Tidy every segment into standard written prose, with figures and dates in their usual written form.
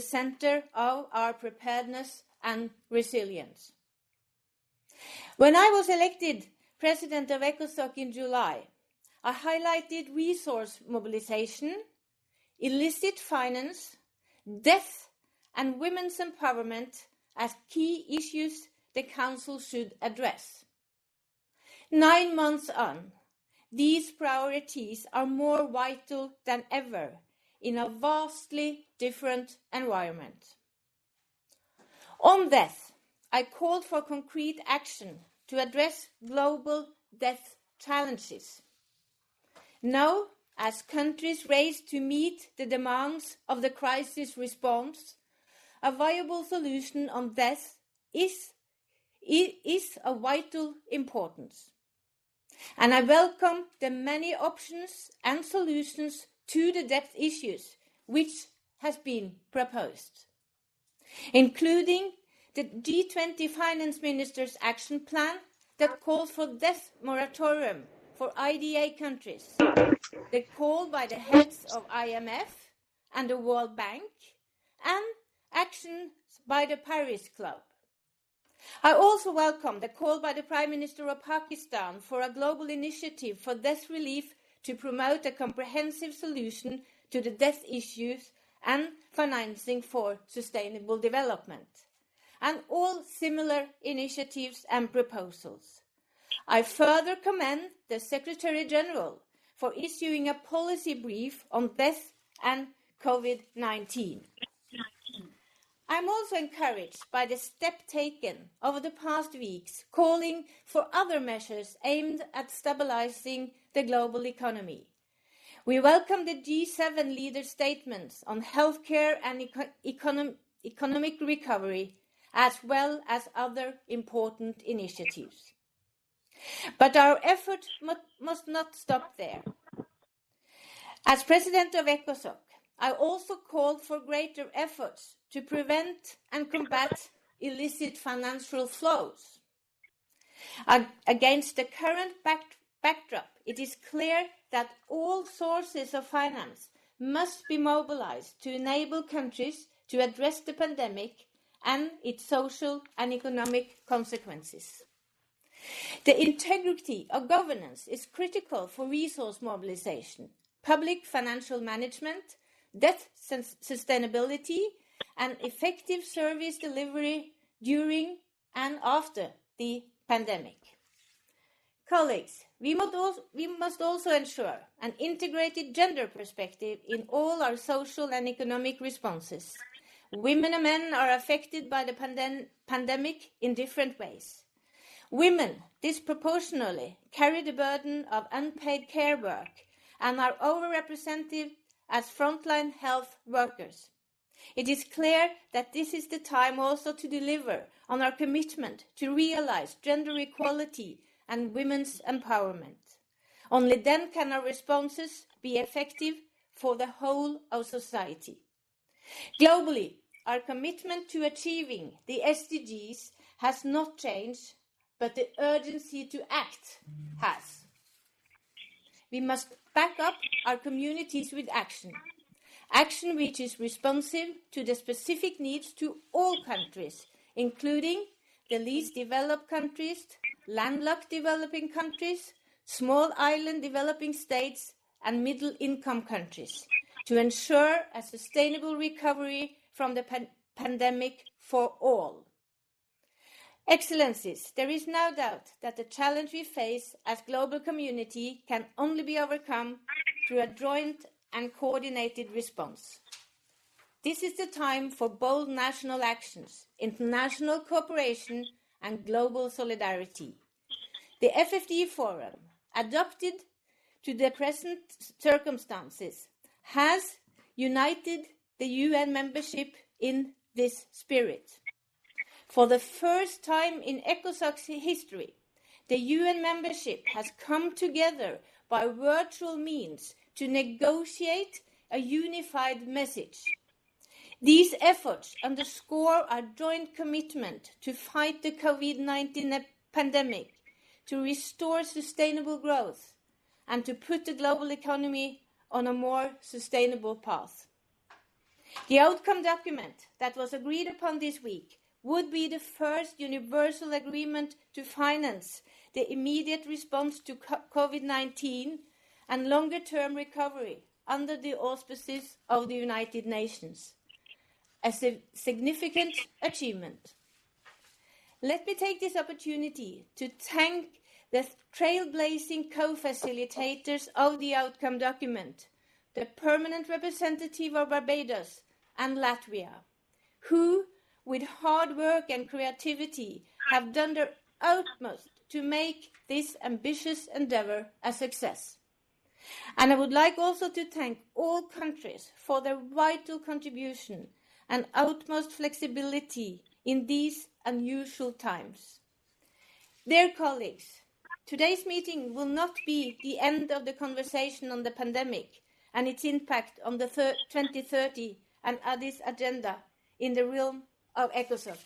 the center of our preparedness and resilience. When I was elected President of ECOSOC in July, I highlighted resource mobilization, illicit finance, death, and women's empowerment as key issues the Council should address. 9 months on, these priorities are more vital than ever in a vastly different environment. On death, I called for concrete action to address global death challenges. Now, as countries race to meet the demands of the crisis response, a viable solution on death is of vital importance. And I welcome the many options and solutions to the debt issues which has been proposed, including the G20 Finance Ministers' Action Plan that calls for debt moratorium for IDA countries, the call by the heads of IMF and the World Bank, and actions by the Paris Club. I also welcome the call by the Prime Minister of Pakistan for a global initiative for debt relief to promote a comprehensive solution to the debt issues and financing for sustainable development, and all similar initiatives and proposals. I further commend the Secretary General for issuing a policy brief on death and COVID-19. I'm also encouraged by the step taken over the past weeks, calling for other measures aimed at stabilizing the global economy. We welcome the G7 leaders' statements on healthcare and economic recovery, as well as other important initiatives. But our effort must not stop there. As President of ECOSOC, I also called for greater efforts to prevent and combat illicit financial flows. Against the current backdrop, it is clear that all sources of finance must be mobilized to enable countries to address the pandemic and its social and economic consequences. The integrity of governance is critical for resource mobilization, public financial management, debt sustainability, and effective service delivery during and after the pandemic. Colleagues, we must also ensure an integrated gender perspective in all our social and economic responses. Women and men are affected by the pandemic in different ways. Women disproportionately carry the burden of unpaid care work and are overrepresented as frontline health workers. It is clear that this is the time also to deliver on our commitment to realize gender equality and women's empowerment. Only then can our responses be effective for the whole of society. Globally, our commitment to achieving the SDGs has not changed, but the urgency to act has. We must back up our communities with action which is responsive to the specific needs to all countries, including the least developed countries, landlocked developing countries, small island developing states, and middle-income countries, to ensure a sustainable recovery from the pandemic for all. Excellencies, there is no doubt that the challenge we face as global community can only be overcome through a joint and coordinated response. This is the time for bold national actions, international cooperation, and global solidarity. The FFD Forum, adopted to the present circumstances, has united the UN membership in this spirit. For the first time in ECOSOC's history, the UN membership has come together by virtual means to negotiate a unified message. These efforts underscore our joint commitment to fight the COVID-19 pandemic, to restore sustainable growth, and to put the global economy on a more sustainable path. The outcome document that was agreed upon this week would be the first universal agreement to finance the immediate response to COVID-19 and longer-term recovery under the auspices of the United Nations. A significant achievement. Let me take this opportunity to thank the trailblazing co-facilitators of the outcome document, the permanent representative of Barbados and Latvia, who, with hard work and creativity, have done their utmost to make this ambitious endeavour a success. And I would like also to thank all countries for their vital contribution and utmost flexibility in these unusual times. Dear colleagues, today's meeting will not be the end of the conversation on the pandemic and its impact on the 2030 and Addis agenda in the realm of ECOSOC.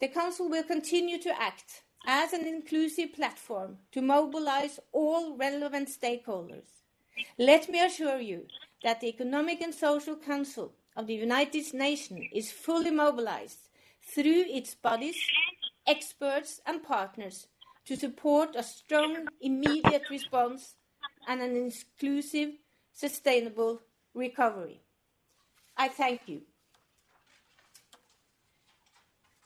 The Council will continue to act as an inclusive platform to mobilize all relevant stakeholders. Let me assure you that the Economic and Social Council of the United Nations is fully mobilized through its bodies, experts and partners to support a strong, immediate response and an inclusive, sustainable recovery. I thank you.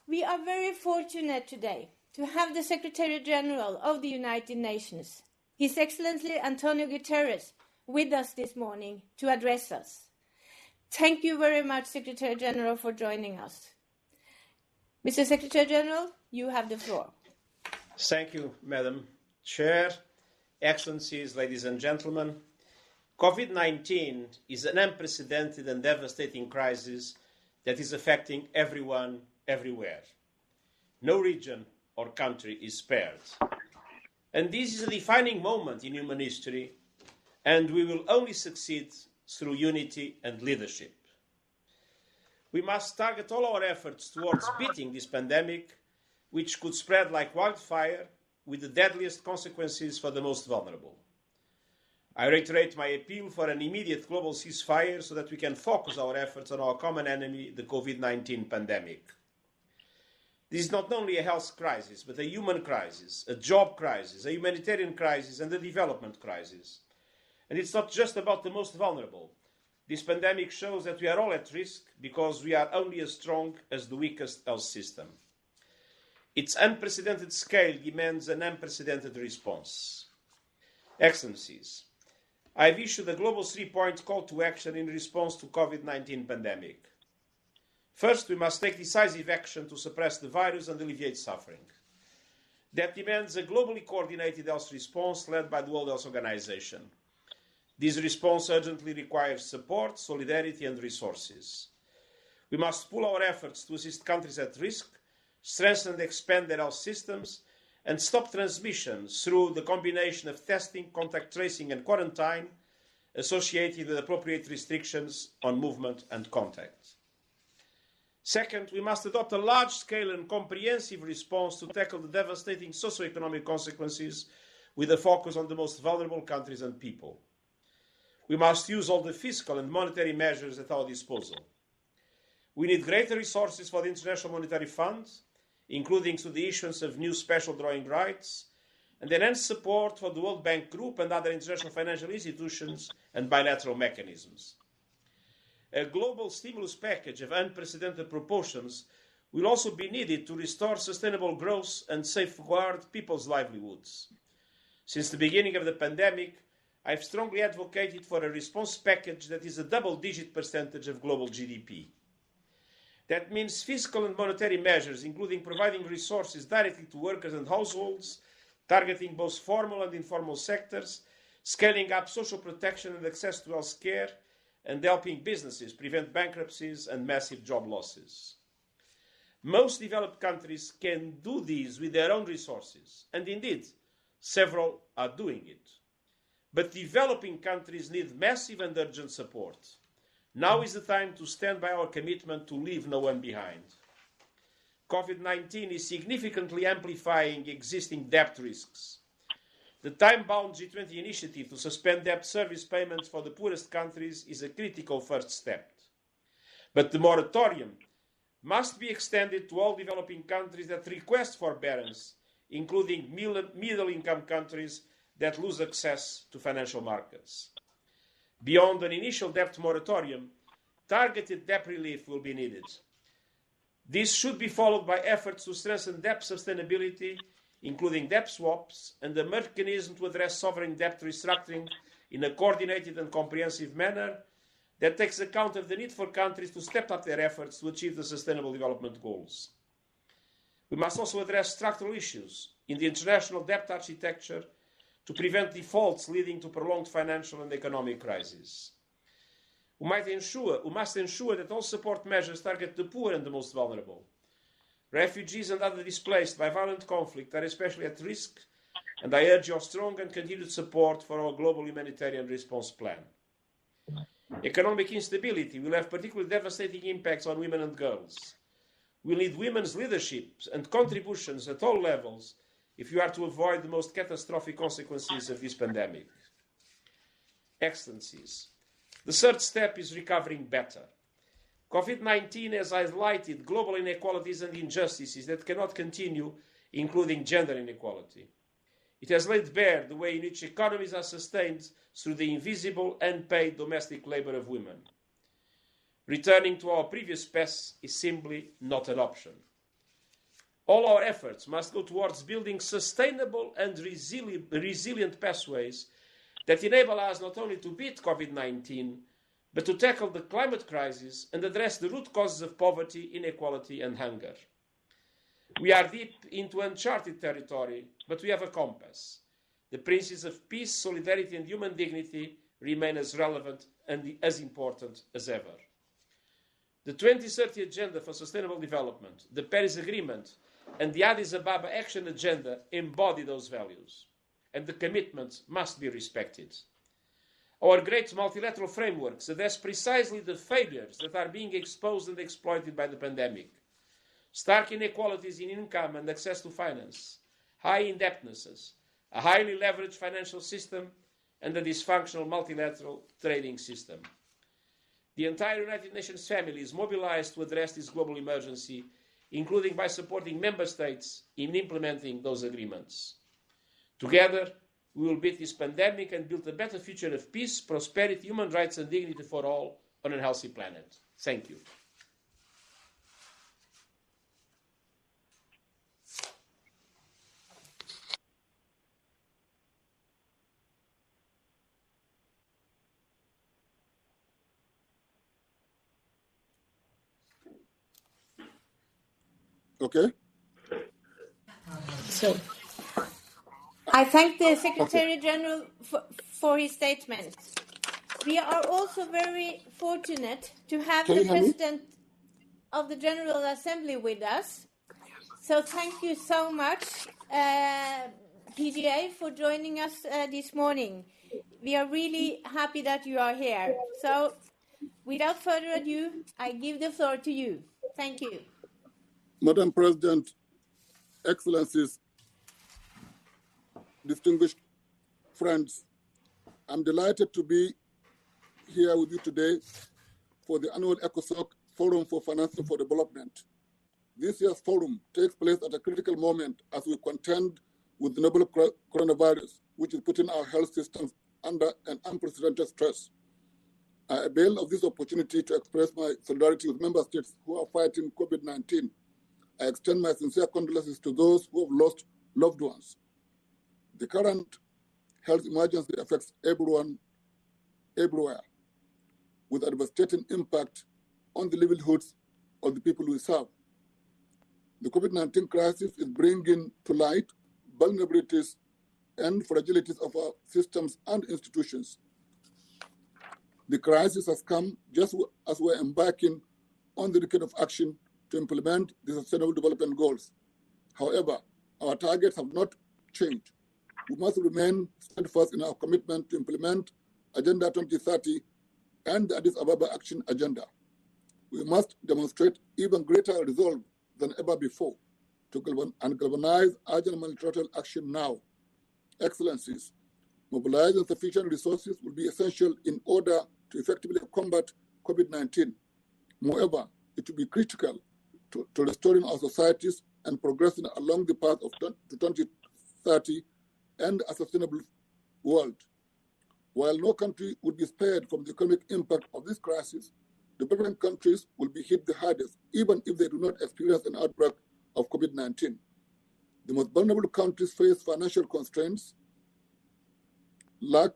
We are very fortunate today to have the Secretary General of the United Nations, His Excellency Antonio Guterres, with us this morning to address us. Thank you very much, Secretary General, for joining us. Mr. Secretary General, you have the floor. Thank you, Madam Chair, Excellencies, ladies and gentlemen. COVID-19 is an unprecedented and devastating crisis that is affecting everyone, everywhere. No region or country is spared. And this is a defining moment in human history, and we will only succeed through unity and leadership. We must target all our efforts towards beating this pandemic, which could spread like wildfire with the deadliest consequences for the most vulnerable. I reiterate my appeal for an immediate global ceasefire so that we can focus our efforts on our common enemy, the COVID-19 pandemic. This is not only a health crisis, but a human crisis, a job crisis, a humanitarian crisis, and a development crisis. And it's not just about the most vulnerable. This pandemic shows that we are all at risk because we are only as strong as the weakest health system. Its unprecedented scale demands an unprecedented response. Excellencies, I have issued a global three-point call to action in response to COVID-19 pandemic. First, we must take decisive action to suppress the virus and alleviate suffering. That demands a globally coordinated health response led by the World Health Organization. This response urgently requires support, solidarity and resources. We must pool our efforts to assist countries at risk, strengthen and expand their health systems, and stop transmission through the combination of testing, contact tracing and quarantine associated with appropriate restrictions on movement and contact. Second, we must adopt a large-scale and comprehensive response to tackle the devastating socio-economic consequences with a focus on the most vulnerable countries and people. We must use all the fiscal and monetary measures at our disposal. We need greater resources for the International Monetary Fund, including through the issuance of new special drawing rights, and enhanced support for the World Bank Group and other international financial institutions and bilateral mechanisms. A global stimulus package of unprecedented proportions will also be needed to restore sustainable growth and safeguard people's livelihoods. Since the beginning of the pandemic, I have strongly advocated for a response package that is a double-digit percentage of global GDP. That means fiscal and monetary measures, including providing resources directly to workers and households, targeting both formal and informal sectors, scaling up social protection and access to health care, and helping businesses prevent bankruptcies and massive job losses. Most developed countries can do this with their own resources, and indeed, several are doing it. But developing countries need massive and urgent support. Now is the time to stand by our commitment to leave no one behind. COVID-19 is significantly amplifying existing debt risks. The time-bound G20 initiative to suspend debt service payments for the poorest countries is a critical first step. But the moratorium must be extended to all developing countries that request forbearance, including middle-income countries that lose access to financial markets. Beyond an initial debt moratorium, targeted debt relief will be needed. This should be followed by efforts to strengthen debt sustainability, including debt swaps and a mechanism to address sovereign debt restructuring in a coordinated and comprehensive manner that takes account of the need for countries to step up their efforts to achieve the Sustainable Development Goals. We must also address structural issues in the international debt architecture to prevent defaults leading to prolonged financial and economic crises. We must ensure that all support measures target the poor and the most vulnerable. Refugees and other displaced by violent conflict are especially at risk, and I urge your strong and continued support for our global humanitarian response plan. Economic instability will have particularly devastating impacts on women and girls. We need women's leadership and contributions at all levels if you are to avoid the most catastrophic consequences of this pandemic. Excellencies, the third step is recovering better. COVID-19 has highlighted global inequalities and injustices that cannot continue, including gender inequality. It has laid bare the way in which economies are sustained through the invisible, unpaid domestic labor of women. Returning to our previous paths is simply not an option. All our efforts must go towards building sustainable and resilient pathways that enable us not only to beat COVID-19, but to tackle the climate crisis and address the root causes of poverty, inequality, and hunger. We are deep into uncharted territory, but we have a compass. The principles of peace, solidarity, and human dignity remain as relevant and as important as ever. The 2030 Agenda for Sustainable Development, the Paris Agreement, and the Addis Ababa Action Agenda embody those values, and the commitments must be respected. Our great multilateral frameworks address precisely the failures that are being exposed and exploited by the pandemic. Stark inequalities in income and access to finance, high indebtedness, a highly leveraged financial system, and a dysfunctional multilateral trading system. The entire United Nations family is mobilized to address this global emergency, including by supporting member states in implementing those agreements. Together, we will beat this pandemic and build a better future of peace, prosperity, human rights, and dignity for all on a healthy planet. Thank you. Okay. So, I thank the Secretary General for his statement. We are also very fortunate to have the President of the General Assembly with us. So thank you so much, PGA, for joining us this morning. We are really happy that you are here. So without further ado, I give the floor to you. Thank you. Madam President, Excellencies, distinguished friends, I'm delighted to be here with you today for the annual ECOSOC Forum for Financing for Development. This year's forum takes place at a critical moment as we contend with the novel coronavirus, which is putting our health systems under an unprecedented stress. I avail of this opportunity to express my solidarity with member states who are fighting COVID-19. I extend my sincere condolences to those who have lost loved ones. The current health emergency affects everyone, everywhere, with a devastating impact on the livelihoods of the people we serve. The COVID-19 crisis is bringing to light vulnerabilities and fragilities of our systems and institutions. The crisis has come just as we're embarking on the decade of action to implement the Sustainable Development Goals. However, our targets have not changed. We must remain steadfast in our commitment to implement Agenda 2030 and the Addis Ababa Action Agenda. We must demonstrate even greater resolve than ever before to galvanize urgent multilateral action now. Excellencies, mobilizing sufficient resources will be essential in order to effectively combat COVID-19. Moreover, it will be critical to restoring our societies and progressing along the path to 2030 and a sustainable world. While no country would be spared from the economic impact of this crisis, developing countries will be hit the hardest, even if they do not experience an outbreak of COVID-19. The most vulnerable countries face financial constraints, lack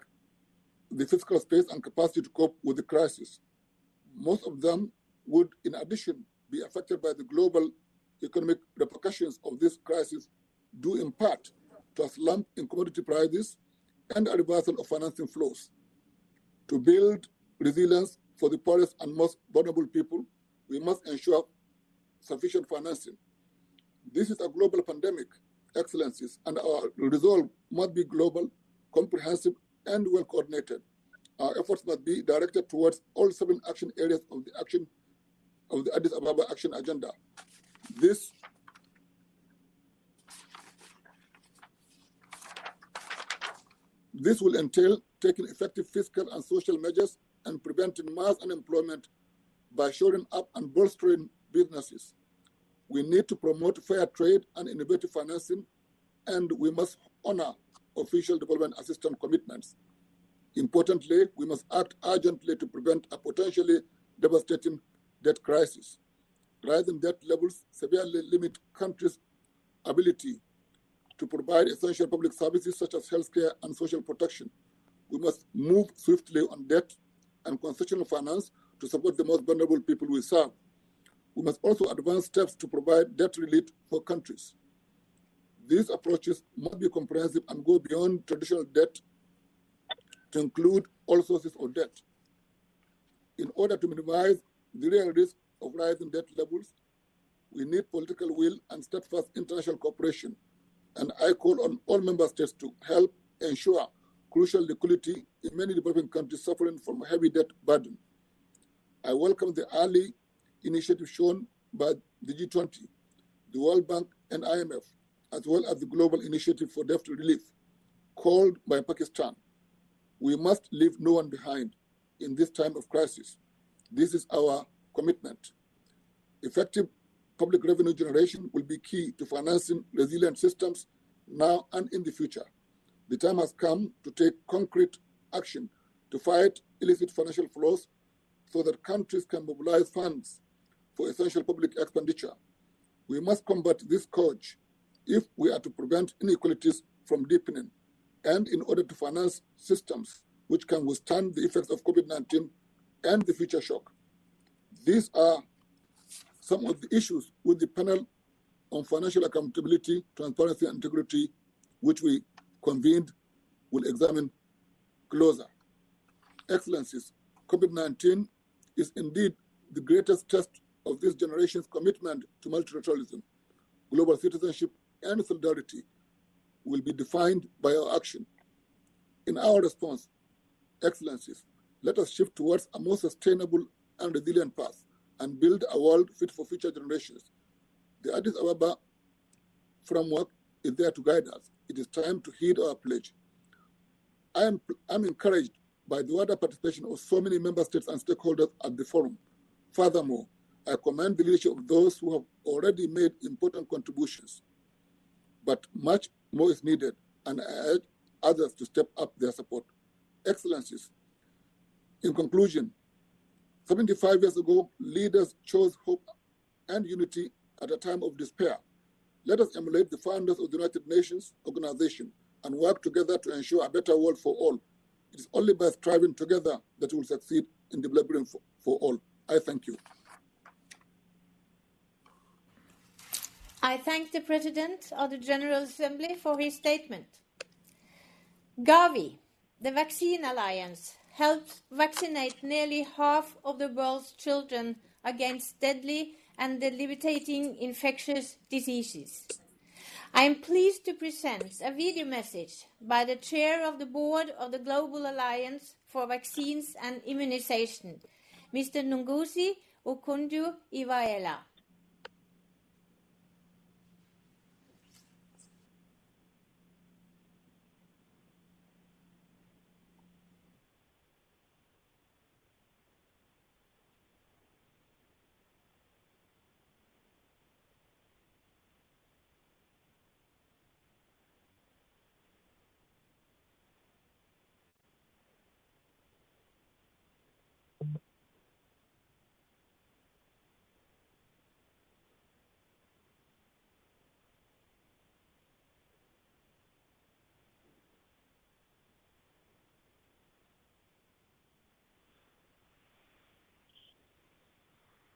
the fiscal space and capacity to cope with the crisis. Most of them would, in addition, be affected by the global economic repercussions of this crisis, due in part to a slump in commodity prices and a reversal of financing flows. To build resilience for the poorest and most vulnerable people, we must ensure sufficient financing. This is a global pandemic, Excellencies, and our resolve must be global, comprehensive, and well coordinated. Our efforts must be directed towards all 7 action areas of the Addis Ababa Action Agenda. This will entail taking effective fiscal and social measures and preventing mass unemployment by shoring up and bolstering businesses. We need to promote fair trade and innovative financing, and we must honor official development assistance commitments. Importantly, we must act urgently to prevent a potentially devastating debt crisis. Rising debt levels severely limit countries' ability to provide essential public services such as healthcare and social protection. We must move swiftly on debt and concessional finance to support the most vulnerable people we serve. We must also advance steps to provide debt relief for countries. These approaches must be comprehensive and go beyond traditional debt to include all sources of debt. In order to minimize the real risk of rising debt levels, we need political will and steadfast international cooperation. And I call on all member states to help ensure crucial liquidity in many developing countries suffering from a heavy debt burden. I welcome the early initiative shown by the G20, the World Bank and IMF, as well as the Global Initiative for Debt Relief, called by Pakistan. We must leave no one behind in this time of crisis. This is our commitment. Effective public revenue generation will be key to financing resilient systems now and in the future. The time has come to take concrete action to fight illicit financial flows so that countries can mobilize funds for essential public expenditure. We must combat this scourge if we are to prevent inequalities from deepening and in order to finance systems which can withstand the effects of COVID-19 and the future shock. These are some of the issues with the panel on financial accountability, transparency, and integrity, which we convened, will examine closer. Excellencies, COVID-19 is indeed the greatest test of this generation's commitment to multilateralism. Global citizenship and solidarity will be defined by our action. In our response, Excellencies, let us shift towards a more sustainable and resilient path and build a world fit for future generations. The Addis Ababa framework is there to guide us. It is time to heed our pledge. I'm encouraged by the wider participation of so many member states and stakeholders at the forum. Furthermore, I commend the leadership of those who have already made important contributions. But much more is needed, and I urge others to step up their support. Excellencies, in conclusion, 75 years ago, leaders chose hope and unity at a time of despair. Let us emulate the founders of the United Nations Organization and work together to ensure a better world for all. It is only by striving together that we will succeed in developing for all. I thank you. I thank the President of the General Assembly for his statement. GAVI, the Vaccine Alliance, helps vaccinate nearly half of the world's children against deadly and debilitating infectious diseases. I am pleased to present a video message by the Chair of the Board of the Global Alliance for Vaccines and Immunization, Mr. Ngozi Okonjo-Iweala.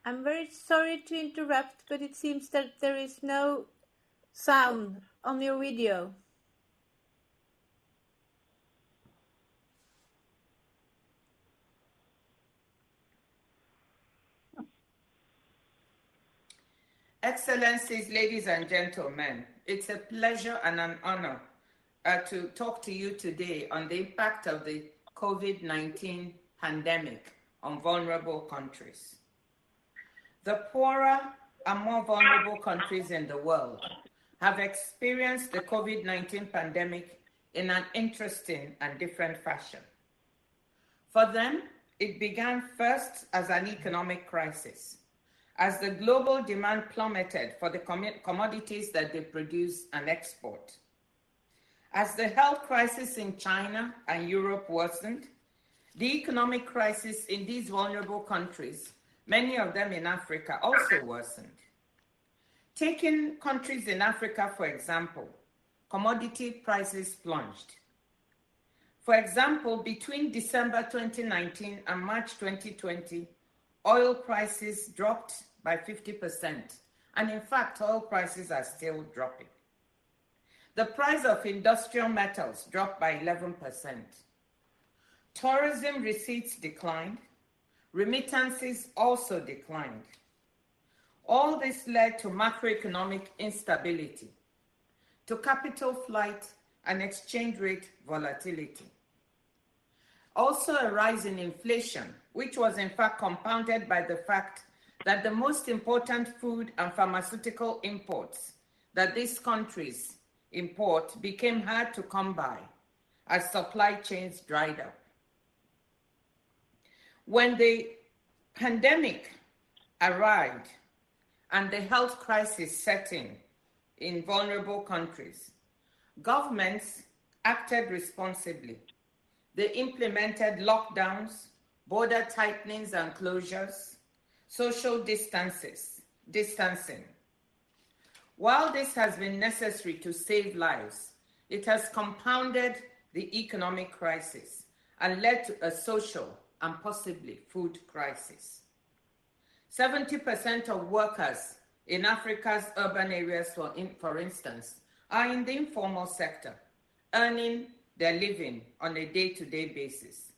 I'm very sorry to interrupt, but it seems that there is no sound on your video. Excellencies, ladies and gentlemen, it's a pleasure and an honor to talk to you today on the impact of the COVID-19 pandemic on vulnerable countries. The poorer and more vulnerable countries in the world have experienced the COVID-19 pandemic in an interesting and different fashion. For them, it began first as an economic crisis, as the global demand plummeted for the commodities that they produce and export. As the health crisis in China and Europe worsened, the economic crisis in these vulnerable countries, many of them in Africa, also worsened. Taking countries in Africa, for example, commodity prices plunged. For example, between December 2019 and March 2020, oil prices dropped by 50%, and in fact, oil prices are still dropping. The price of industrial metals dropped by 11%. Tourism receipts declined. Remittances also declined. All this led to macroeconomic instability, to capital flight and exchange rate volatility. Also a rise in inflation, which was in fact compounded by the fact that the most important food and pharmaceutical imports that these countries import became hard to come by as supply chains dried up. When the pandemic arrived and the health crisis set in vulnerable countries, governments acted responsibly. They implemented lockdowns, border tightenings and closures, social distancing. While this has been necessary to save lives, it has compounded the economic crisis and led to a social and possibly food crisis. 70% of workers in Africa's urban areas, for instance, are in the informal sector, earning their living on a day-to-day basis.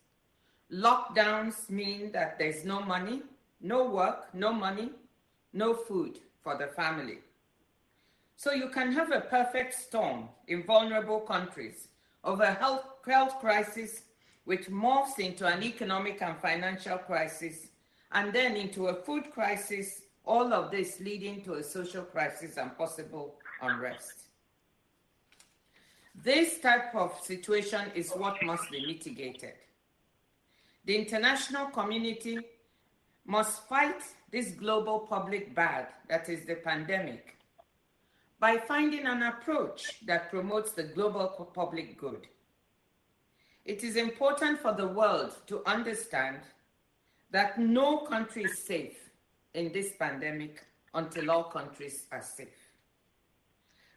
Lockdowns mean that there's no money, no work, no money, no food for the family. So you can have a perfect storm in vulnerable countries of a health crisis which morphs into an economic and financial crisis, and then into a food crisis, all of this leading to a social crisis and possible unrest. This type of situation is what must be mitigated. The international community must fight this global public bad that is the pandemic by finding an approach that promotes the global public good. It is important for the world to understand that no country is safe in this pandemic until all countries are safe.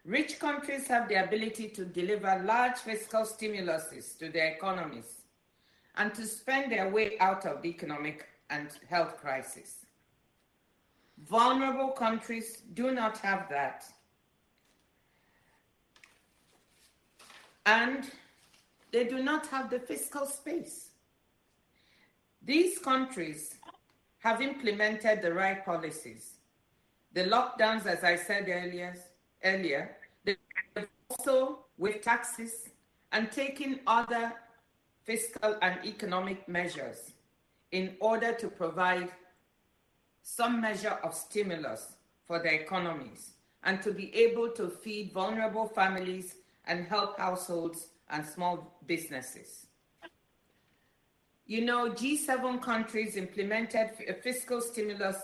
Rich countries have the ability to deliver large fiscal stimuluses to their economies and to spend their way out of the economic and health crisis. Vulnerable countries do not have that. And they do not have the fiscal space. These countries have implemented the right policies. The lockdowns, as I said earlier, they also with taxes and taking other fiscal and economic measures in order to provide some measure of stimulus for their economies and to be able to feed vulnerable families and help households and small businesses. You know, G7 countries implemented a fiscal stimulus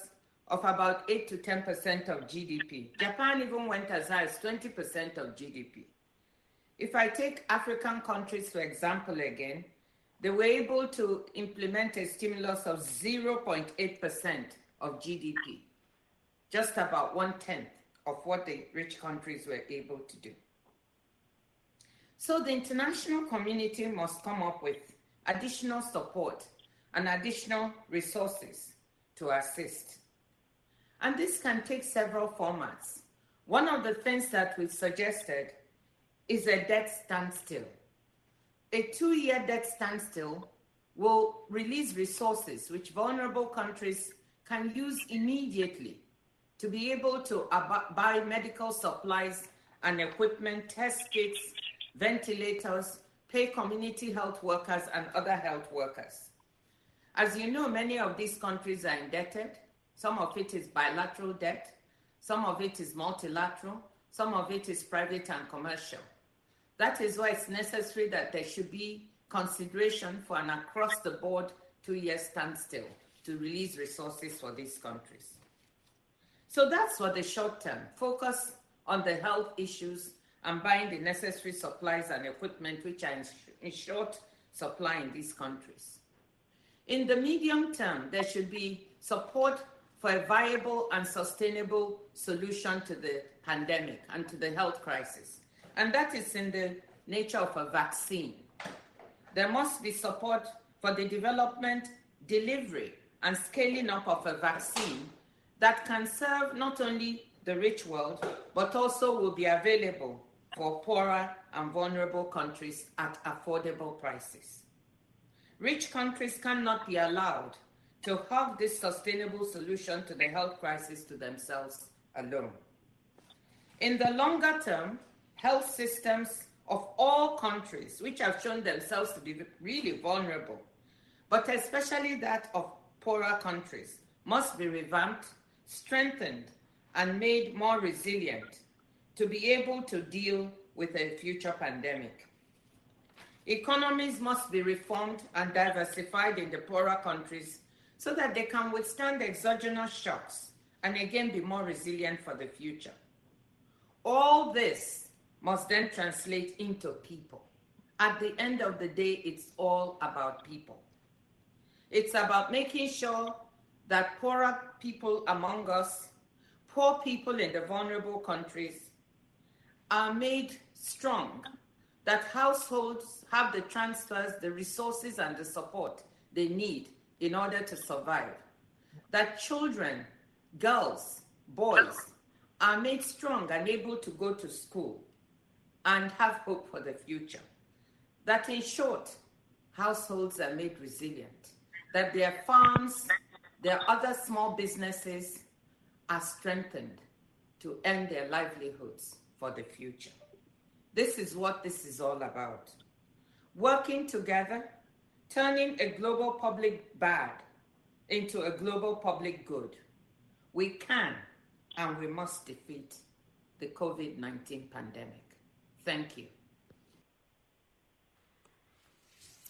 of about 8 to 10% of GDP. Japan even went as high as 20% of GDP. If I take African countries, for example, again, they were able to implement a stimulus of 0.8% of GDP, just about 1/10 of what the rich countries were able to do. So the international community must come up with additional support and additional resources to assist. And this can take several formats. One of the things that we've suggested is a debt standstill. A 2-year debt standstill will release resources which vulnerable countries can use immediately to be able to buy medical supplies and equipment, test kits, ventilators, pay community health workers and other health workers. As you know, many of these countries are indebted. Some of it is bilateral debt, some of it is multilateral, some of it is private and commercial. That is why it's necessary that there should be consideration for an across-the-board 2-year standstill to release resources for these countries. So that's for the short term. Focus on the health issues and buying the necessary supplies and equipment which are in short supply in these countries. In the medium term, there should be support for a viable and sustainable solution to the pandemic and to the health crisis. And that is in the nature of a vaccine. There must be support for the development, delivery, and scaling up of a vaccine that can serve not only the rich world, but also will be available for poorer and vulnerable countries at affordable prices. Rich countries cannot be allowed to have this sustainable solution to the health crisis to themselves alone. In the longer term, health systems of all countries, which have shown themselves to be really vulnerable, but especially that of poorer countries, must be revamped, strengthened, and made more resilient to be able to deal with a future pandemic. Economies must be reformed and diversified in the poorer countries so that they can withstand exogenous shocks and again be more resilient for the future. All this must then translate into people. At the end of the day, it's all about people. It's about making sure that poorer people among us, poor people in the vulnerable countries, are made strong, that households have the transfers, the resources, and the support they need in order to survive, that children, girls, boys, are made strong and able to go to school and have hope for the future, that in short, households are made resilient, that their farms, their other small businesses are strengthened to earn their livelihoods for the future. This is what this is all about. Working together, turning a global public bad into a global public good. We can and we must defeat the COVID-19 pandemic. Thank you.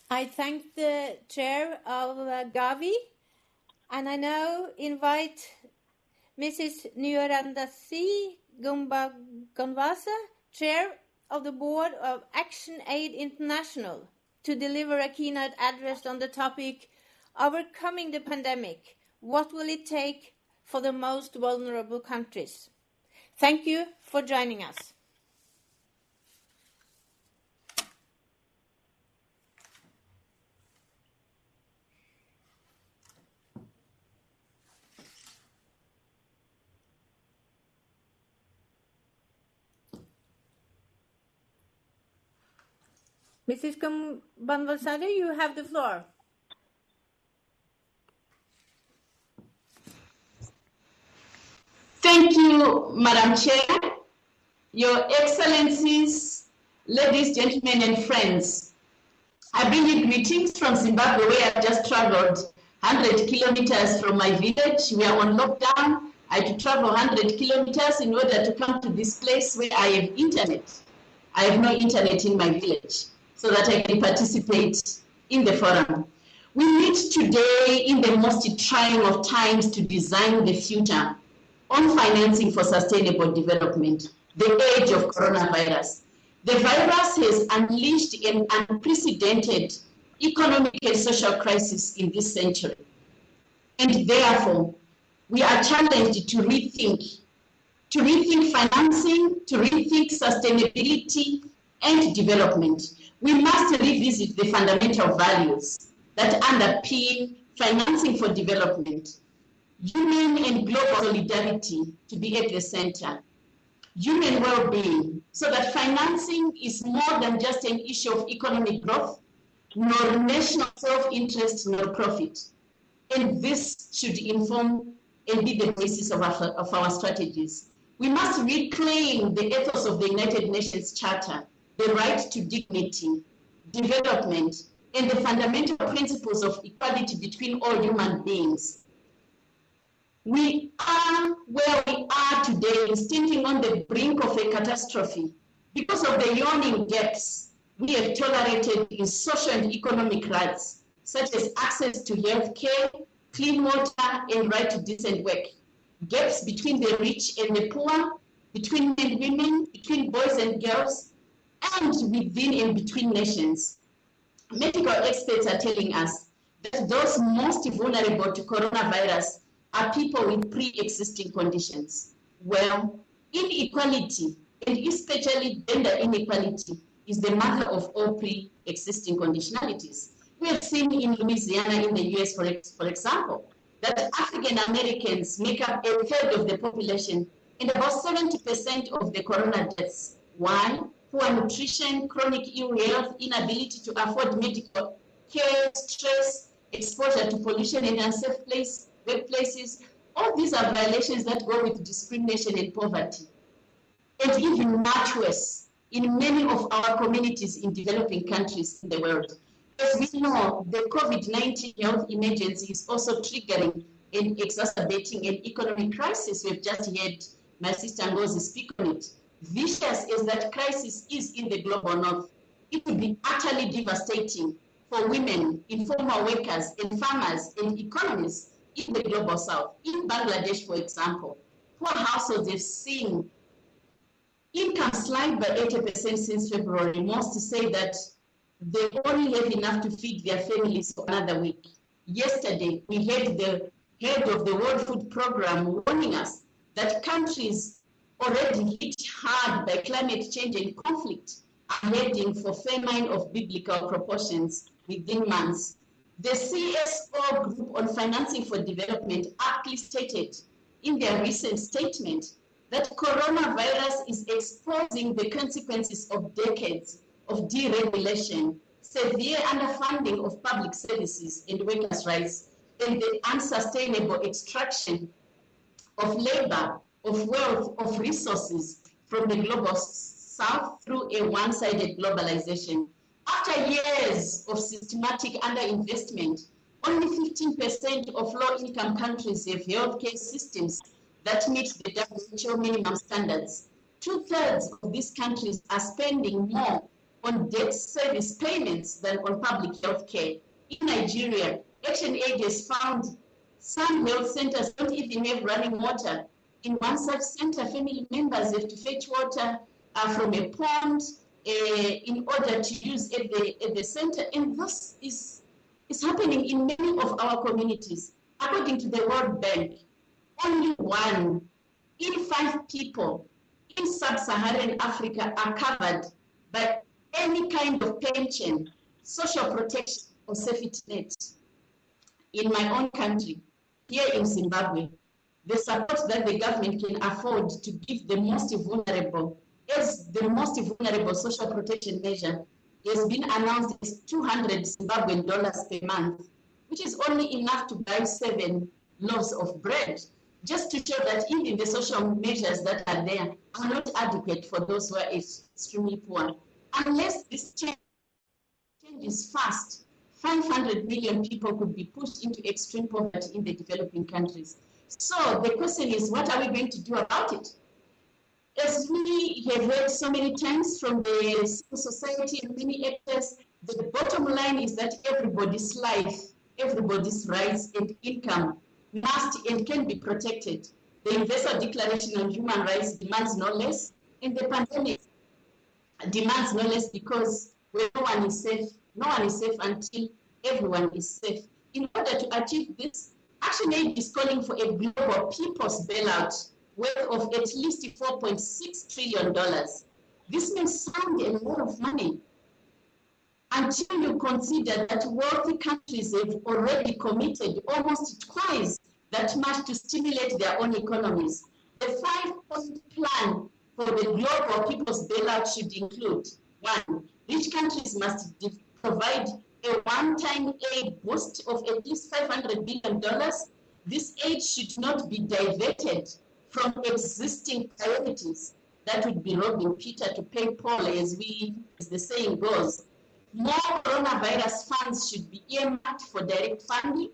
I thank the chair of GAVI, and I now invite Mrs. Nyaradzayi Gumbonzvanda, chair of the board of Action Aid International, to deliver a keynote address on the topic, Overcoming the Pandemic, What Will It Take for the Most Vulnerable Countries? Thank you for joining us. Mrs. Gumbonzvanda, you have the floor. Thank you, Madam Chair, Your Excellencies, ladies, gentlemen, and friends. I bring you greetings from Zimbabwe, where I just traveled 100 kilometers from my village. We are on lockdown. I had to travel 100 kilometers in order to come to this place where I have internet. I have no internet in my village, so that I can participate in the forum. We meet today in the most trying of times to design the future on financing for sustainable development, the age of coronavirus. The virus has unleashed an unprecedented economic and social crisis in this century. And therefore, we are challenged to rethink financing, to rethink sustainability and development. We must revisit the fundamental values that underpin financing for development. human and global solidarity to be at the center, human well-being, so that financing is more than just an issue of economic growth, nor national self-interest, nor profit. And this should inform and be the basis of our strategies. We must reclaim the ethos of the United Nations Charter, the right to dignity, development, and the fundamental principles of equality between all human beings. We are where we are today, standing on the brink of a catastrophe because of the yawning gaps we have tolerated in social and economic rights, such as access to health care, clean water, and right to decent work. Gaps between the rich and the poor, between men and women, between boys and girls, and within and between nations. Medical experts are telling us that those most vulnerable to coronavirus are people with pre-existing conditions. Well, inequality, and especially gender inequality, is the mother of all pre-existing conditionalities. We have seen in Louisiana in the US, for example, that African Americans make up a third of the population and about 70% of the corona deaths. Why? Poor nutrition, chronic ill health, inability to afford medical care, stress, exposure to pollution and unsafe workplaces. All these are violations that go with discrimination and poverty. And even much worse, in many of our communities in developing countries in the world. As we know, the COVID-19 health emergency is also triggering and exacerbating an economic crisis. We've just heard my sister Ngozi speak on it. Vicious as that crisis is in the global north, it will be utterly devastating for women, informal workers, and farmers and economists in the global south. In Bangladesh, for example, poor households have seen income slide by 80% since February. Most say that they only have enough to feed their families for another week. Yesterday, we heard the head of the World Food Program warning us that countries already hit hard by climate change and conflict are heading for famine of biblical proportions within months. The CSO Group on Financing for Development aptly stated in their recent statement that coronavirus is exposing the consequences of decades of deregulation, severe underfunding of public services and workers' rights, and the unsustainable extraction of labor, of wealth, of resources from the global south through a one-sided globalization. After years of systematic underinvestment, only 15% of low-income countries have healthcare systems that meet the WHO minimum standards. 2/3 of these countries are spending more on debt service payments than on public health care. In Nigeria, ActionAid has found some health centers don't even have running water. In one such center, family members have to fetch water from a pond in order to use at the center. And this is happening in many of our communities. According to the World Bank, only 1 in 5 people in sub-Saharan Africa are covered by any kind of pension, social protection, or safety net. In my own country, here in Zimbabwe, the support that the government can afford to give the most vulnerable as the most vulnerable social protection measure has been announced as $200 Zimbabwean per month, which is only enough to buy 7 loaves of bread, just to show that even the social measures that are there are not adequate for those who are extremely poor. Unless this change is fast, 500 million people could be pushed into extreme poverty in the developing countries. So the question is, what are we going to do about it? As we have heard so many times from the civil society and many actors, the bottom line is that everybody's life, everybody's rights and income must and can be protected. The Universal Declaration on Human Rights demands no less, and the pandemic demands no less, because where no one is safe until everyone is safe. In order to achieve this, ActionAid is calling for a global people's bailout worth of at least $4.6 trillion. This may sound a lot of money until you consider that wealthy countries have already committed almost twice that much to stimulate their own economies. The 5-point plan for the global people's bailout should include: 1, rich countries must provide a one-time aid boost of at least $500 billion. This aid should not be diverted from existing priorities. That would be robbing Peter to pay Paul, as the saying goes. More coronavirus funds should be earmarked for direct funding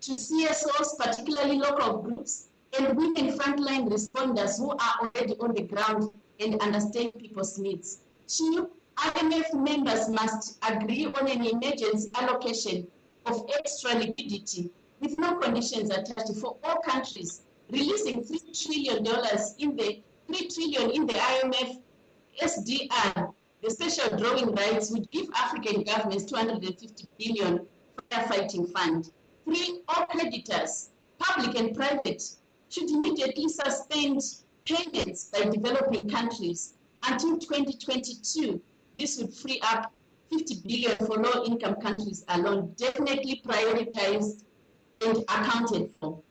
to CSOs, particularly local groups, and women frontline responders who are already on the ground and understand people's needs. 2, IMF members must agree on an emergency allocation of extra liquidity with no conditions attached for all countries, releasing $3 trillion in the IMF SDR. The special drawing rights would give African governments $250 billion for their fighting fund. 3, all creditors, public and private, should immediately suspend payments by developing countries until 2022. This would free up $50 billion for low-income countries alone, definitely prioritized and accounted for.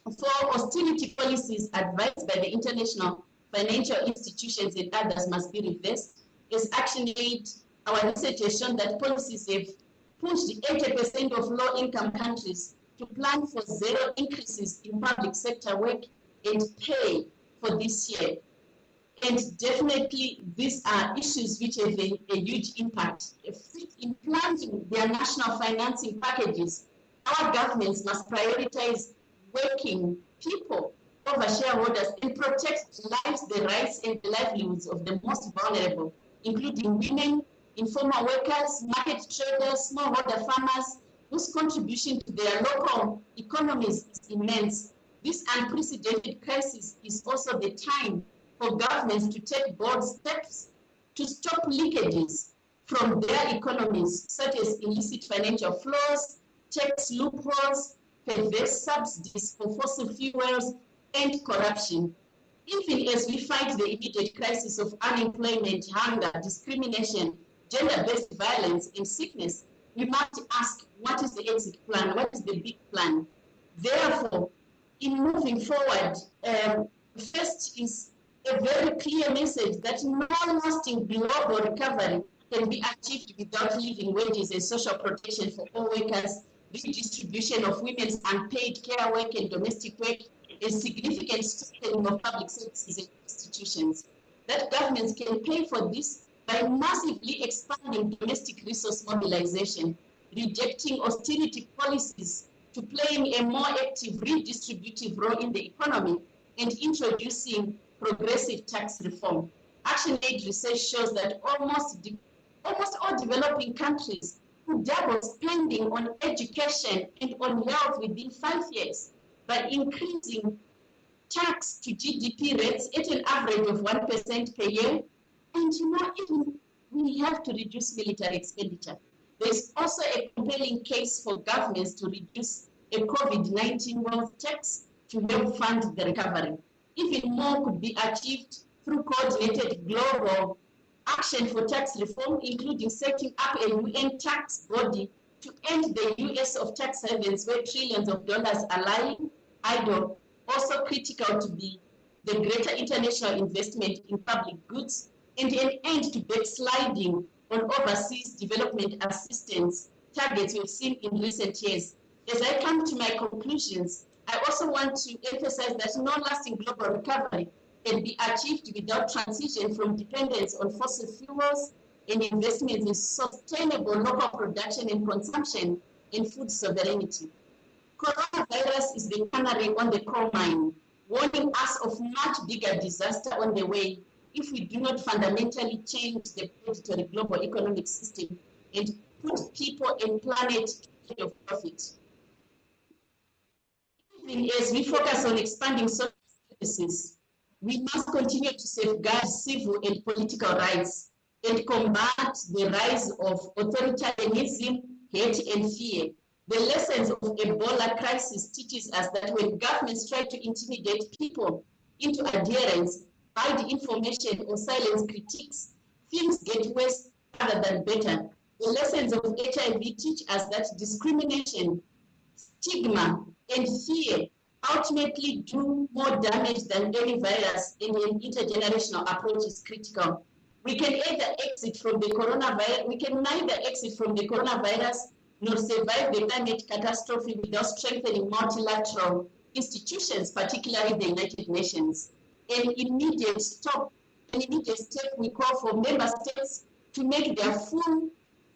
4, austerity policies advised by the international financial institutions and others must be reversed. As ActionAid, our research has shown that policies have pushed 80% of low-income countries to plan for 0 increases in public sector work and pay for this year. And definitely these are issues which have a huge impact. In planning their national financing packages, our governments must prioritize working people over shareholders and protect lives, the rights and the livelihoods of the most vulnerable, including women, informal workers, market traders, smallholder farmers, whose contribution to their local economies is immense. This unprecedented crisis is also the time for governments to take bold steps to stop leakages from their economies, such as illicit financial flows, tax loopholes, perverse subsidies for fossil fuels, and corruption. Even as we fight the immediate crisis of unemployment, hunger, discrimination, gender-based violence, and sickness, we must ask, what is the exit plan? What is the big plan? Therefore, in moving forward, first is a very clear message that no lasting global recovery can be achieved without living wages and social protection for all workers, redistribution of women's unpaid care work and domestic work, and significant strengthening of public services and institutions. That governments can pay for this by massively expanding domestic resource mobilization, rejecting austerity policies to playing a more active redistributive role in the economy, and introducing progressive tax reform. ActionAid research shows that almost all developing countries who double spending on education and on health within 5 years by increasing tax to GDP rates at an average of 1% per year. And even we have to reduce military expenditure. There's also a compelling case for governments to reduce a COVID-19 wealth tax to help fund the recovery. Even more could be achieved through coordinated global action for tax reform, including setting up a UN tax body to end the US of tax havens where trillions of dollars are lying idle. Also critical to be the greater international investment in public goods and an end to backsliding on overseas development assistance targets we've seen in recent years. As I come to my conclusions, I also want to emphasize that no lasting global recovery can be achieved without transition from dependence on fossil fuels and investments in sustainable local production and consumption and food sovereignty. Coronavirus is the canary on the coal mine, warning us of much bigger disaster on the way if we do not fundamentally change the predatory global economic system and put people and planet ahead of profit. Even as we focus on expanding social services, we must continue to safeguard civil and political rights and combat the rise of authoritarianism, hate, and fear. The lessons of Ebola crisis teaches us that when governments try to intimidate people into adherence, hide information, or silence critiques, things get worse rather than better. The lessons of HIV teach us that discrimination, stigma, and fear ultimately do more damage than any virus, and an intergenerational approach is critical. We can either exit from the coronavirus, we can neither exit from the coronavirus nor survive the climate catastrophe without strengthening multilateral institutions, particularly the United Nations. An immediate step we call for member states to make their full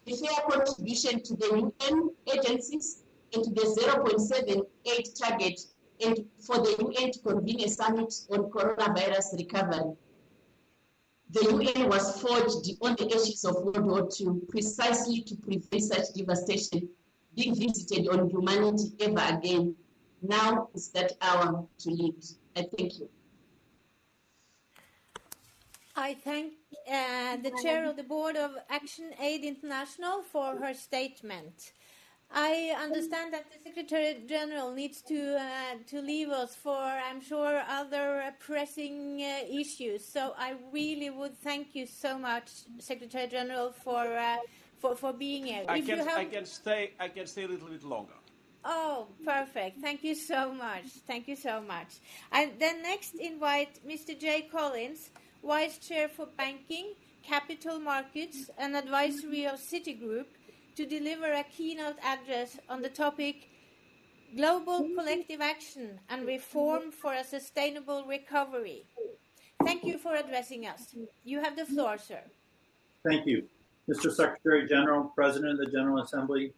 fair contribution to the UN agencies and to the 0.78 target, and for the UN to convene a summit on coronavirus recovery. The UN was forged on the ashes of World War II precisely to prevent such devastation being visited on humanity ever again. Now is that hour to lead. I thank you. I thank the chair of the Board of Action Aid International for her statement. I understand that the Secretary General needs to leave us for, I'm sure, other pressing issues. So I really would thank you so much, Secretary General, for being here. I can stay a little bit longer. Oh, perfect. Thank you so much. Thank you so much. And then next invite Mr. Jay Collins, Vice Chair for Banking, Capital Markets and Advisory of Citigroup, to deliver a keynote address on the topic Global Collective Action and Reform for a Sustainable Recovery. Thank you for addressing us. You have the floor, sir. Thank you. Mr. Secretary General, President of the General Assembly,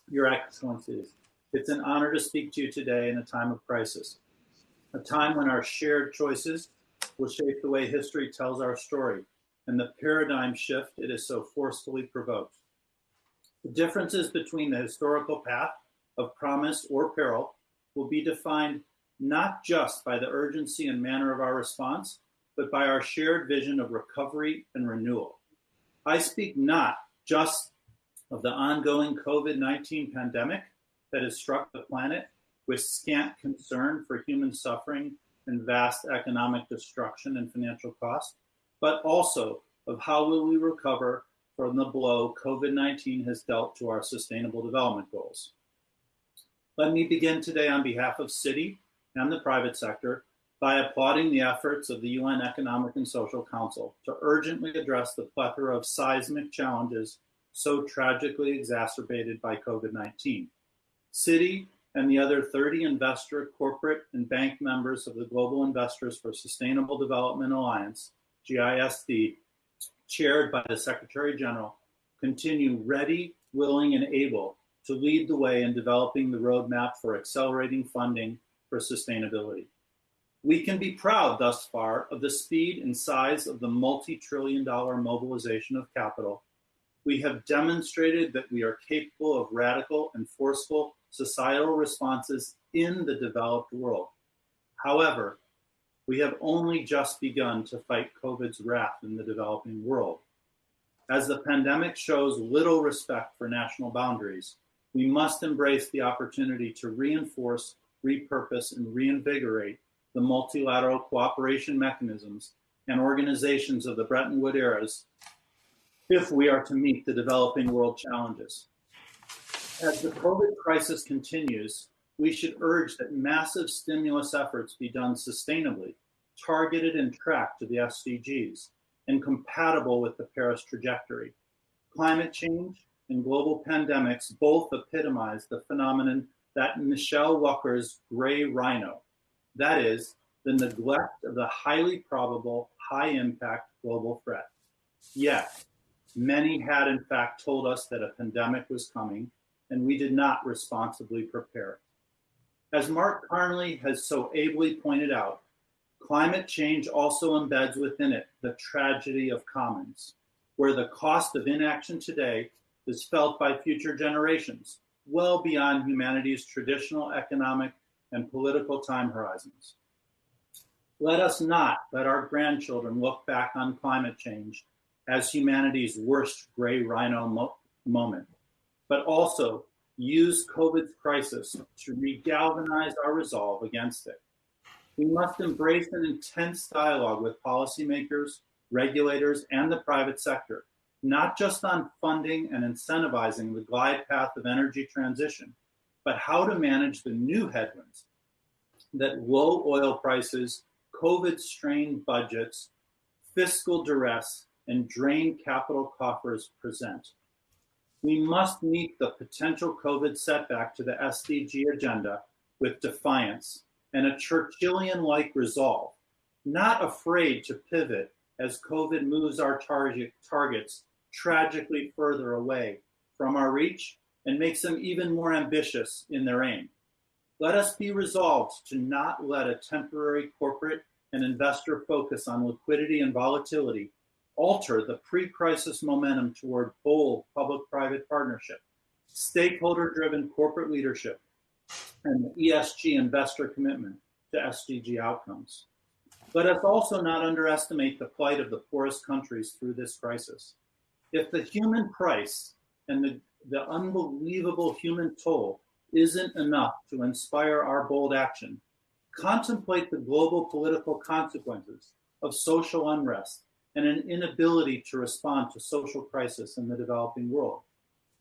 Your Excellencies, it's an honor to speak to you today in a time of crisis, a time when our shared choices will shape the way history tells our story and the paradigm shift it has so forcefully provoked. The differences between the historical path of promise or peril will be defined not just by the urgency and manner of our response, but by our shared vision of recovery and renewal. I speak not just of the ongoing COVID-19 pandemic that has struck the planet with scant concern for human suffering and vast economic destruction and financial cost, but also of how will we recover from the blow COVID-19 has dealt to our sustainable development goals. Let me begin today on behalf of Citi and the private sector by applauding the efforts of the UN Economic and Social Council to urgently address the plethora of seismic challenges so tragically exacerbated by COVID-19. Citi and the other 30 investor, corporate, and bank members of the Global Investors for Sustainable Development Alliance, GISD, chaired by the Secretary General, continue ready, willing, and able to lead the way in developing the roadmap for accelerating funding for sustainability. We can be proud thus far of the speed and size of the multi-trillion-dollar mobilization of capital. We have demonstrated that we are capable of radical and forceful societal responses in the developed world. However, we have only just begun to fight COVID's wrath in the developing world. As the pandemic shows little respect for national boundaries, we must embrace the opportunity to reinforce, repurpose, and reinvigorate the multilateral cooperation mechanisms and organizations of the Bretton Woods eras if we are to meet the developing world challenges. As the COVID crisis continues, we should urge that massive stimulus efforts be done sustainably, targeted and tracked to the SDGs, and compatible with the Paris trajectory. Climate change and global pandemics both epitomize the phenomenon that Michelle Walker's gray rhino, that is, the neglect of the highly probable, high-impact global threat. Yet, many had in fact told us that a pandemic was coming, and we did not responsibly prepare. As Mark Carnley has so ably pointed out, climate change also embeds within it the tragedy of commons, where the cost of inaction today is felt by future generations, well beyond humanity's traditional economic and political time horizons. Let us not let our grandchildren look back on climate change as humanity's worst gray rhino moment, but also use COVID's crisis to regalvanize our resolve against it. We must embrace an intense dialogue with policymakers, regulators, and the private sector, not just on funding and incentivizing the glide path of energy transition, but how to manage the new headwinds that low oil prices, COVID-strained budgets, fiscal duress, and drained capital coffers present. We must meet the potential COVID setback to the SDG agenda with defiance and a Churchillian-like resolve, not afraid to pivot as COVID moves our targets tragically further away from our reach and makes them even more ambitious in their aim. Let us be resolved to not let a temporary corporate and investor focus on liquidity and volatility alter the pre-crisis momentum toward bold public-private partnership, stakeholder-driven corporate leadership, and the ESG investor commitment to SDG outcomes. Let us also not underestimate the plight of the poorest countries through this crisis. If the human price and the unbelievable human toll isn't enough to inspire our bold action, contemplate the global political consequences of social unrest and an inability to respond to social crisis in the developing world.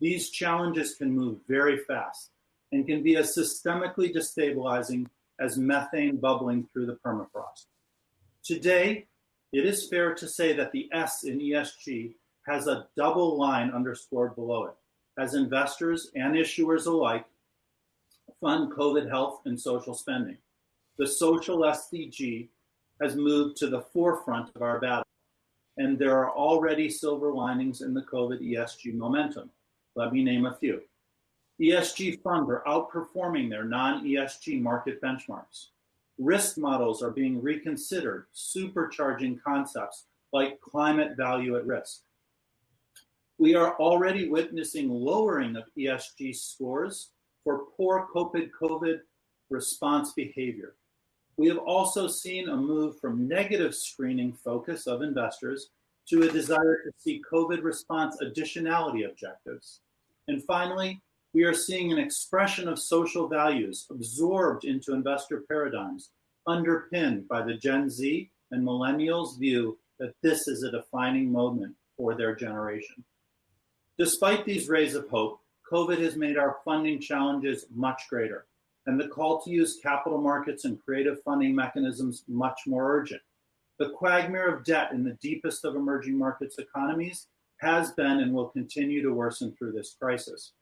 These challenges can move very fast and can be as systemically destabilizing as methane bubbling through the permafrost. Today, it is fair to say that the S in ESG has a double line underscored below it, as investors and issuers alike fund COVID health and social spending. The social SDG has moved to the forefront of our battle, and there are already silver linings in the COVID ESG momentum. Let me name a few. ESG funds are outperforming their non-ESG market benchmarks. Risk models are being reconsidered, supercharging concepts like climate value at risk. We are already witnessing lowering of ESG scores for poor COVID response behavior. We have also seen a move from negative screening focus of investors to a desire to see COVID response additionality objectives. And finally, we are seeing an expression of social values absorbed into investor paradigms, underpinned by the Gen Z and millennials' view that this is a defining moment for their generation. Despite these rays of hope, COVID has made our funding challenges much greater, and the call to use capital markets and creative funding mechanisms much more urgent. The quagmire of debt in the deepest of emerging markets economies has been and will continue to worsen through this crisis.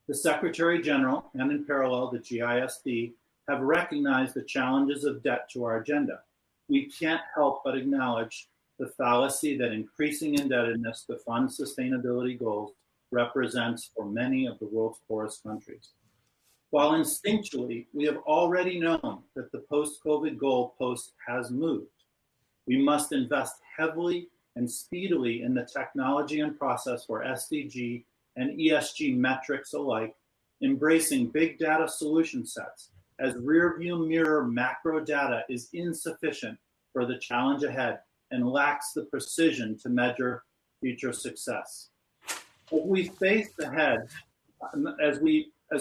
The Secretary General and in parallel the GISD have recognized the challenges of debt to our agenda. We can't help but acknowledge the fallacy that increasing indebtedness to fund sustainability goals represents for many of the world's poorest countries. While instinctually we have already known that the post-COVID goalpost has moved, we must invest heavily and speedily in the technology and process for SDG and ESG metrics alike, embracing big data solution sets, as rearview mirror macro data is insufficient for the challenge ahead and lacks the precision to measure future success. As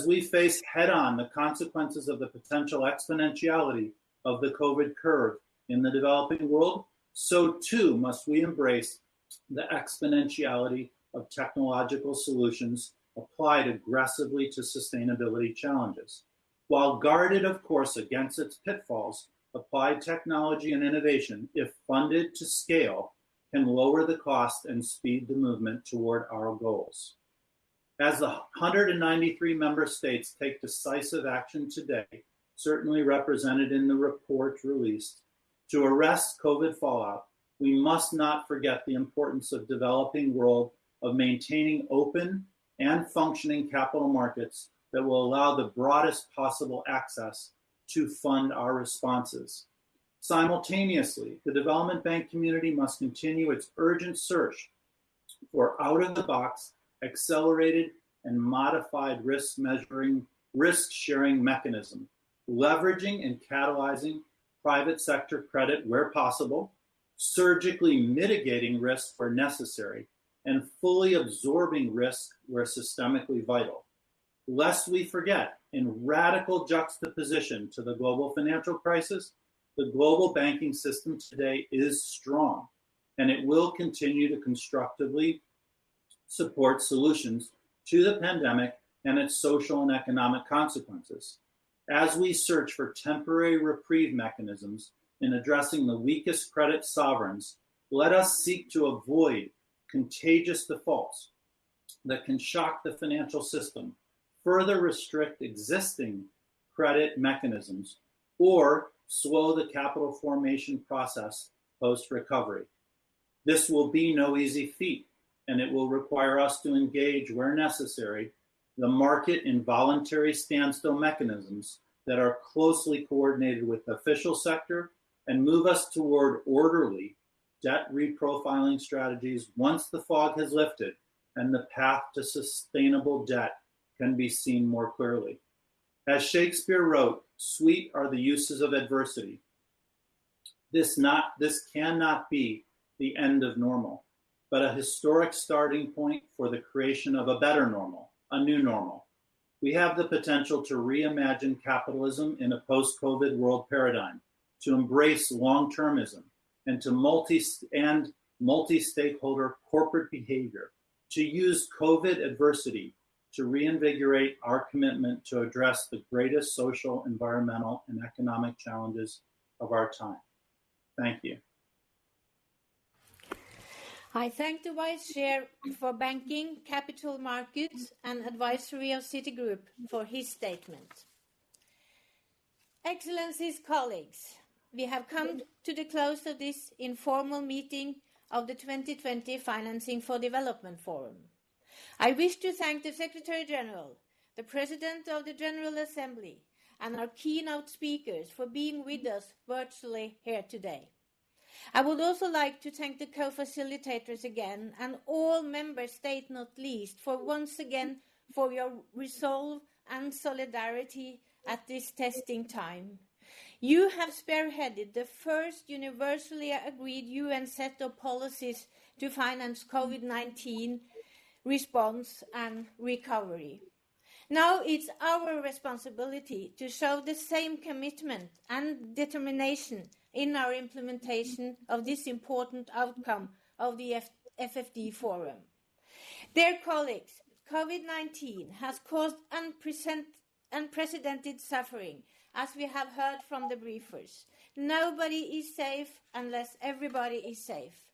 we face head-on the consequences of the potential exponentiality of the COVID curve in the developing world, so too must we embrace the exponentiality of technological solutions applied aggressively to sustainability challenges. While guarded, of course, against its pitfalls, applied technology and innovation, if funded to scale, can lower the cost and speed the movement toward our goals. As the 193 member states take decisive action today, certainly represented in the report released, to arrest COVID fallout, we must not forget the importance of developing world of maintaining open and functioning capital markets that will allow the broadest possible access to fund our responses. Simultaneously, the development bank community must continue its urgent search for out-of-the-box, accelerated, and modified risk-sharing mechanism, leveraging and catalyzing private sector credit where possible, surgically mitigating risk where necessary, and fully absorbing risk where systemically vital. Lest we forget, in radical juxtaposition to the global financial crisis, the global banking system today is strong, and it will continue to constructively support solutions to the pandemic and its social and economic consequences. As we search for temporary reprieve mechanisms in addressing the weakest credit sovereigns, let us seek to avoid contagious defaults that can shock the financial system, further restrict existing credit mechanisms, or slow the capital formation process post-recovery. This will be no easy feat, and it will require us to engage, where necessary, the market in voluntary standstill mechanisms that are closely coordinated with the official sector and move us toward orderly debt reprofiling strategies once the fog has lifted and the path to sustainable debt can be seen more clearly. As Shakespeare wrote, "Sweet are the uses of adversity." This cannot be the end of normal, but a historic starting point for the creation of a better normal, a new normal. We have the potential to reimagine capitalism in a post-COVID world paradigm, to embrace long-termism, and to multi-stakeholder corporate behavior, to use COVID adversity to reinvigorate our commitment to address the greatest social, environmental, and economic challenges of our time. Thank you. I thank the Vice Chair for Banking, Capital Markets and Advisory of Citigroup for his statement. Excellencies, colleagues, we have come to the close of this informal meeting of the 2020 Financing for Development Forum. I wish to thank the Secretary General, the President of the General Assembly, and our keynote speakers for being with us virtually here today. I would also like to thank the co-facilitators again, and all member states not least, for once again for your resolve and solidarity at this testing time. You have spearheaded the first universally agreed UN set of policies to finance COVID-19 response and recovery. Now it's our responsibility to show the same commitment and determination in our implementation of this important outcome of the FFD Forum. Dear colleagues, COVID-19 has caused unprecedented suffering, as we have heard from the briefers. Nobody is safe unless everybody is safe.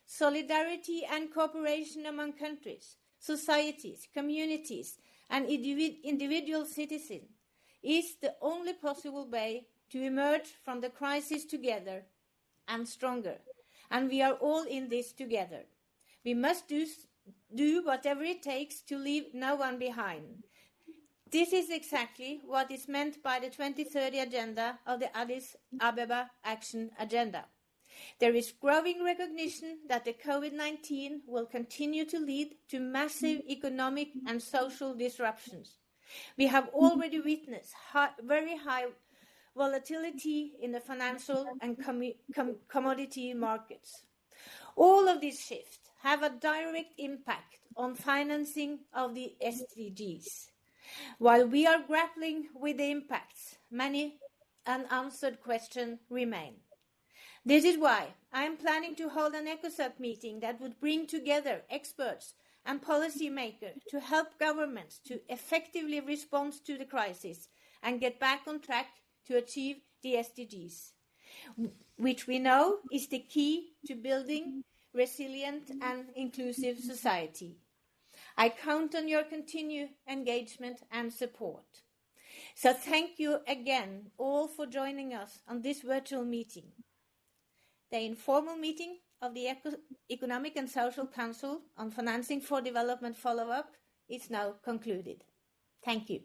Solidarity and cooperation among countries, societies, communities, and individual citizens is the only possible way to emerge from the crisis together and stronger. And we are all in this together. We must do whatever it takes to leave no one behind. This is exactly what is meant by the 2030 agenda of the Addis Ababa Action Agenda. There is growing recognition that the COVID-19 will continue to lead to massive economic and social disruptions. We have already witnessed very high volatility in the financial and commodity markets. All of these shifts have a direct impact on financing of the SDGs. While we are grappling with the impacts, many unanswered questions remain. This is why I am planning to hold an ECOSOC meeting that would bring together experts and policymakers to help governments to effectively respond to the crisis and get back on track to achieve the SDGs, which we know is the key to building resilient and inclusive society. I count on your continued engagement and support. So thank you again all for joining us on this virtual meeting. The informal meeting of the Economic and Social Council on Financing for Development follow-up is now concluded. Thank you.